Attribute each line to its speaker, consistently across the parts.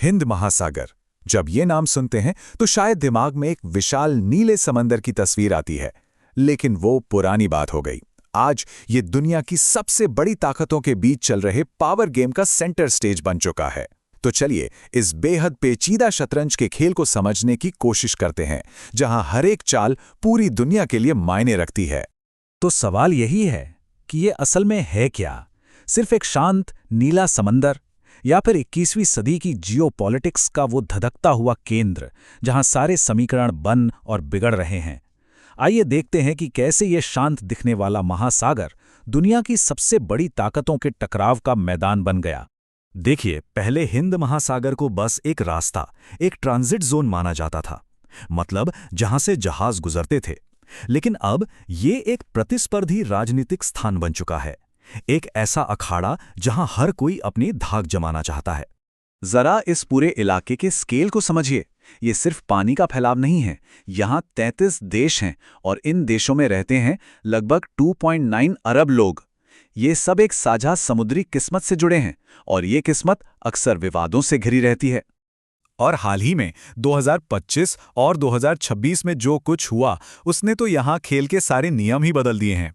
Speaker 1: हिंद महासागर। जब ये नाम सुनते हैं तो शायद दिमाग में एक विशाल नीले समंदर की तस्वीर आती है, लेकिन वो पुरानी बात हो गई। आज ये दुनिया की सबसे बड़ी ताकतों के बीच चल रहे पावर गेम का सेंटर स्टेज बन चुका है। तो चलिए इस बेहद पेचीदा शतरंज के खेल को समझने की कोशिश करते हैं, जहां हर एक चाल पूरी दुनिया के लिए मायने रखती है।
Speaker 2: तो सवाल यही है कि ये असल में है क्या? सिर्फ एक शांत नीला समंदर, या फिर 21वीं सदी की जियोपॉलिटिक्स का वो धधकता हुआ केंद्र जहां सारे समीकरण बन और बिगड़ रहे हैं? आइए देखते हैं कि कैसे ये शांत दिखने वाला महासागर दुनिया की सबसे बड़ी ताकतों के टकराव का मैदान बन गया। देखिए, पहले हिंद महासागर को बस एक रास्ता, एक ट्रांजिट जोन माना जाता था, मतलब जहां से जहाज गुजरते थे। लेकिन अब ये एक प्रतिस्पर्धी राजनीतिक स्थान बन चुका है, एक ऐसा अखाड़ा जहां हर कोई अपनी धाक जमाना चाहता है।
Speaker 3: जरा इस पूरे इलाके के स्केल को समझिए। ये सिर्फ पानी का फैलाव नहीं है, यहाँ 33 देश हैं और इन देशों में रहते हैं लगभग 2.9 अरब लोग। ये सब एक साझा समुद्री किस्मत से जुड़े हैं और ये किस्मत अक्सर विवादों से घिरी रहती है।
Speaker 1: और हाल ही में 2025 और 2026 में जो कुछ हुआ, उसने तो यहाँ खेल के सारे नियम ही बदल दिए हैं।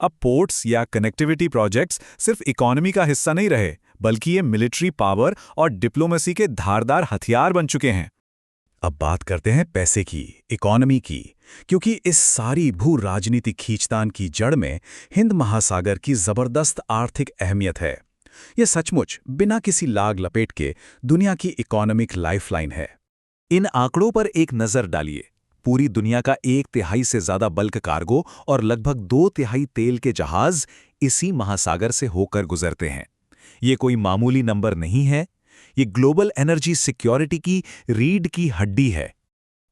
Speaker 1: अब पोर्ट्स या कनेक्टिविटी प्रोजेक्ट्स सिर्फ इकोनॉमी का हिस्सा नहीं रहे, बल्कि ये मिलिट्री पावर और डिप्लोमेसी के धारदार हथियार बन चुके हैं।
Speaker 2: अब बात करते हैं पैसे की, इकोनॉमी की, क्योंकि इस सारी भू राजनीतिक खींचतान की जड़ में हिंद महासागर की जबरदस्त आर्थिक अहमियत है। यह सचमुच बिना किसी लाग लपेट के दुनिया की इकोनॉमिक लाइफलाइन है। इन आंकड़ों पर एक नजर डालिए। पूरी दुनिया का 1/3 से ज्यादा बल्क कार्गो और लगभग 2/3 तेल के जहाज इसी महासागर से होकर गुजरते हैं। ये कोई मामूली नंबर नहीं है, ये ग्लोबल एनर्जी सिक्योरिटी की रीढ़ की हड्डी है।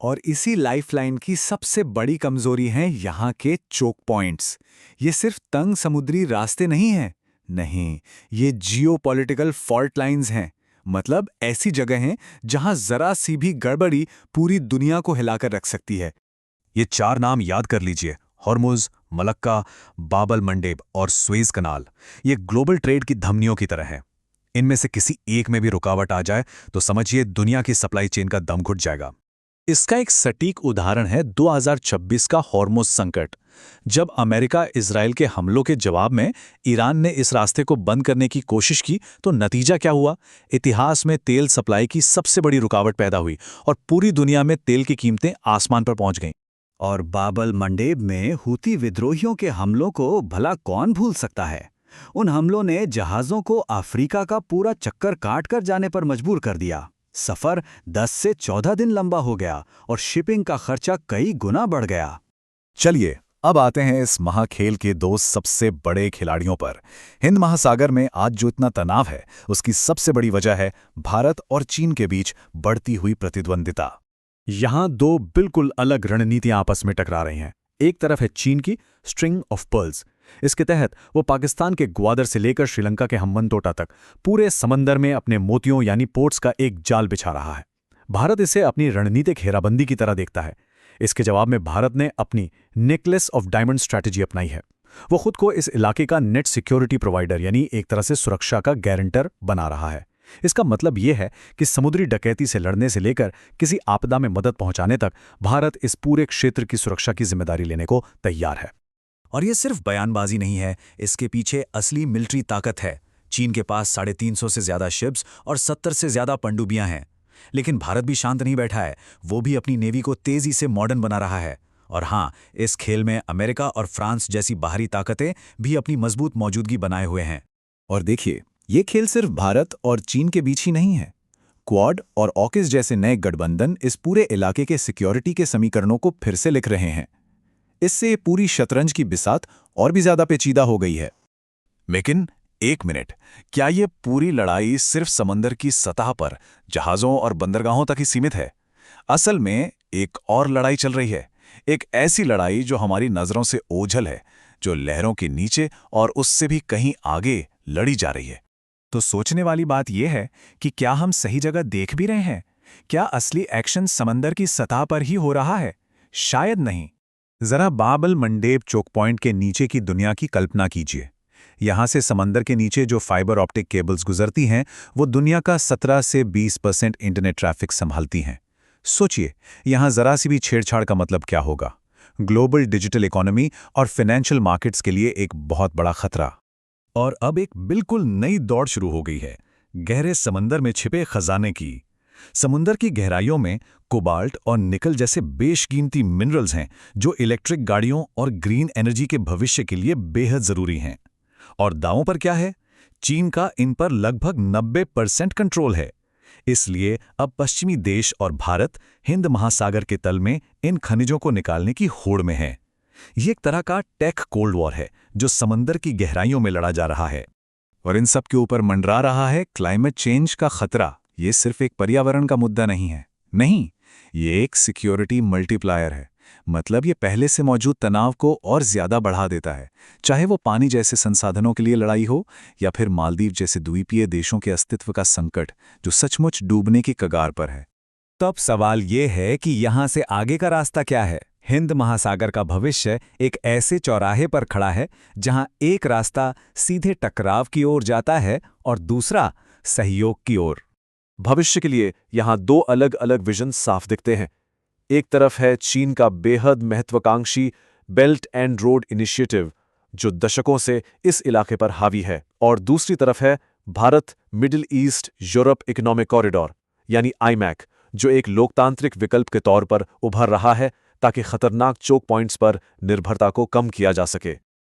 Speaker 3: और इसी लाइफलाइन की सबसे बड़ी कमजोरी हैं यहाँ के चोक पॉइंट्स। ये सिर्फ तंग समुद्री रास्ते नहीं हैं, नहीं, ये जियोपॉलिटिकल फॉल्ट लाइंस हैं। मतलब ऐसी जगह हैं जहां जरा सी भी गड़बड़ी पूरी दुनिया को हिलाकर रख सकती है।
Speaker 2: ये 4 नाम याद कर लीजिए: हॉर्मुज, मलक्का, बाबल मंडेब और सुएज कनाल। ये ग्लोबल ट्रेड की धमनियों की तरह हैं। इनमें से किसी एक में भी रुकावट आ जाए तो समझिए दुनिया की सप्लाई चेन का दम घुट जाएगा। इसका एक सटीक उदाहरण है 2026 का हॉर्मुज संकट। जब अमेरिका इजराइल के हमलों के जवाब में ईरान ने इस रास्ते को बंद करने की कोशिश की तो नतीजा क्या हुआ? इतिहास में तेल सप्लाई की सबसे बड़ी रुकावट पैदा हुई और पूरी दुनिया में तेल की कीमतें आसमान पर पहुंच गईं।
Speaker 3: और बाबल मंडेब में हूती विद्रोहियों के हमलों को भला कौन भूल सकता है? उन हमलों ने जहाज़ों को अफ्रीका का पूरा चक्कर काट कर जाने पर मजबूर कर दिया। सफ़र 10 से 14 दिन लंबा हो गया और शिपिंग का खर्चा कई गुना बढ़ गया।
Speaker 1: चलिए अब आते हैं इस महाखेल के 2 सबसे बड़े खिलाड़ियों पर। हिंद महासागर में आज जो इतना तनाव है, उसकी सबसे बड़ी वजह है भारत और चीन के बीच बढ़ती हुई प्रतिद्वंदिता।
Speaker 2: यहां 2 बिल्कुल अलग रणनीतियां आपस में टकरा रही हैं। एक तरफ है चीन की स्ट्रिंग ऑफ पर्ल्स। इसके तहत वो पाकिस्तान के ग्वादर से लेकर श्रीलंका के हम्बनतोटा तक पूरे समंदर में अपने मोतियों यानी पोर्ट्स का एक जाल बिछा रहा है। भारत इसे अपनी रणनीतिक घेराबंदी की तरह देखता है। इसके जवाब में भारत ने अपनी नेकलेस ऑफ डायमंड स्ट्रैटेजी अपनाई है। वो खुद को इस इलाके का नेट सिक्योरिटी प्रोवाइडर यानी एक तरह से सुरक्षा का गारंटर बना रहा है। इसका मतलब यह है कि समुद्री डकैती से लड़ने से लेकर किसी आपदा में मदद पहुंचाने तक भारत इस पूरे क्षेत्र की सुरक्षा की जिम्मेदारी लेने को तैयार है।
Speaker 4: और ये सिर्फ बयानबाजी नहीं है, इसके पीछे असली मिलिट्री ताकत है। चीन के पास 350 से ज्यादा शिप्स और 70 से ज्यादा पनडुब्बियां हैं। लेकिन भारत भी शांत नहीं बैठा है, वो भी अपनी नेवी को तेजी से मॉडर्न बना रहा है। और हाँ, इस खेल में अमेरिका और फ्रांस जैसी बाहरी ताकतें भी अपनी मजबूत मौजूदगी बनाए हुए हैं।
Speaker 1: और देखिए, ये खेल सिर्फ भारत और चीन के बीच ही नहीं है। क्वाड और ऑकिस जैसे नए गठबंधन इस पूरे इलाके के सिक्योरिटी के समीकरणों को फिर से लिख रहे हैं। इससे पूरी शतरंज की बिसात और भी ज्यादा पेचीदा हो गई है। लेकिन एक मिनट, क्या ये पूरी लड़ाई सिर्फ समंदर की सतह पर जहाज़ों और बंदरगाहों तक ही सीमित है? असल में एक और लड़ाई चल रही है, एक ऐसी लड़ाई जो हमारी नज़रों से ओझल है, जो लहरों के नीचे और उससे भी कहीं आगे लड़ी जा रही है।
Speaker 3: तो सोचने वाली बात यह है कि क्या हम सही जगह देख भी रहे हैं? क्या असली एक्शन समंदर की सतह पर ही हो रहा है? शायद नहीं। जरा बाबल मंडेब चोक पॉइंट के नीचे की दुनिया की कल्पना कीजिए।
Speaker 1: यहाँ से समंदर के नीचे जो फाइबर ऑप्टिक केबल्स गुजरती हैं वो दुनिया का 17 से 20% इंटरनेट ट्रैफिक संभालती हैं। सोचिए, यहाँ जरा सी भी छेड़छाड़ का मतलब क्या होगा। ग्लोबल डिजिटल इकोनॉमी और फाइनेंशियल मार्केट्स के लिए एक बहुत बड़ा खतरा।
Speaker 2: और अब एक बिल्कुल नई दौड़ शुरू हो गई है, गहरे समंदर में छिपे खजाने की। समुंदर की गहराइयों में कोबाल्ट और निकल जैसे बेशकीमती मिनरल्स हैं जो इलेक्ट्रिक गाड़ियों और ग्रीन एनर्जी के भविष्य के लिए बेहद जरूरी हैं। और दांवों पर क्या है? चीन का इन पर लगभग 90% कंट्रोल है। इसलिए अब पश्चिमी देश और भारत हिंद महासागर के तल में इन खनिजों को निकालने की होड़ में है। ये एक तरह का टेक कोल्ड वॉर है जो समंदर की गहराइयों में लड़ा जा रहा है।
Speaker 1: और इन सब के ऊपर मंडरा रहा है क्लाइमेट चेंज का खतरा। ये सिर्फ एक पर्यावरण का मुद्दा नहीं है, नहीं, ये एक सिक्योरिटी मल्टीप्लायर है। मतलब ये पहले से मौजूद तनाव को और ज्यादा बढ़ा देता है, चाहे वो पानी जैसे संसाधनों के लिए लड़ाई हो या फिर मालदीव जैसे द्वीपीय देशों के अस्तित्व का संकट जो सचमुच डूबने की कगार पर है।
Speaker 3: तो अब सवाल ये है कि यहाँ से आगे का रास्ता क्या है? हिंद महासागर का भविष्य एक ऐसे चौराहे पर खड़ा है जहां एक रास्ता सीधे टकराव की ओर जाता है और दूसरा सहयोग की ओर।
Speaker 5: भविष्य के लिए यहाँ दो अलग अलग विजन साफ दिखते हैं। एक तरफ है चीन का बेहद महत्वाकांक्षी बेल्ट एंड रोड इनिशिएटिव जो दशकों से इस इलाके पर हावी है, और दूसरी तरफ है Bharat middle east Europe economic corridor यानी आईमैक, जो एक लोकतांत्रिक विकल्प के तौर पर उभर रहा है ताकि खतरनाक चोक पॉइंट्स पर निर्भरता को कम किया जा सके।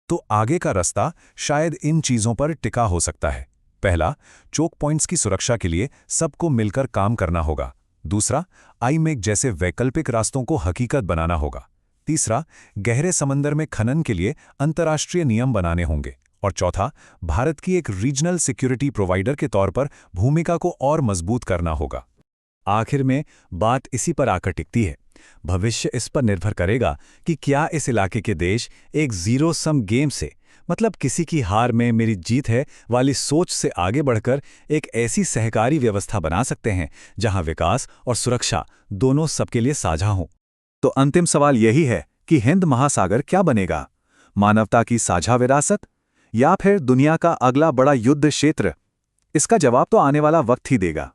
Speaker 2: तो आगे का रास्ता शायद इन चीजों पर टिका हो सकता है। पहला, चोक पॉइंट्स की सुरक्षा के लिए सबको मिलकर काम करना होगा। दूसरा, आईमेक जैसे वैकल्पिक रास्तों को हकीकत बनाना होगा। तीसरा, गहरे समंदर में खनन के लिए अंतर्राष्ट्रीय नियम बनाने होंगे। और चौथा, भारत की एक रीजनल सिक्योरिटी प्रोवाइडर के तौर पर भूमिका को और मजबूत करना होगा।
Speaker 3: आखिर में बात इसी पर आकर टिकती है। भविष्य इस पर निर्भर करेगा कि क्या इस इलाके के देश एक जीरो सम गेम से, मतलब किसी की हार में मेरी जीत है वाली सोच से आगे बढ़कर एक ऐसी सहकारी व्यवस्था बना सकते हैं जहां विकास और सुरक्षा दोनों सबके लिए साझा हों।
Speaker 1: तो अंतिम सवाल यही है कि हिंद महासागर क्या बनेगा? मानवता की साझा विरासत या फिर दुनिया का अगला बड़ा युद्ध क्षेत्र? इसका जवाब तो आने वाला वक्त ही देगा।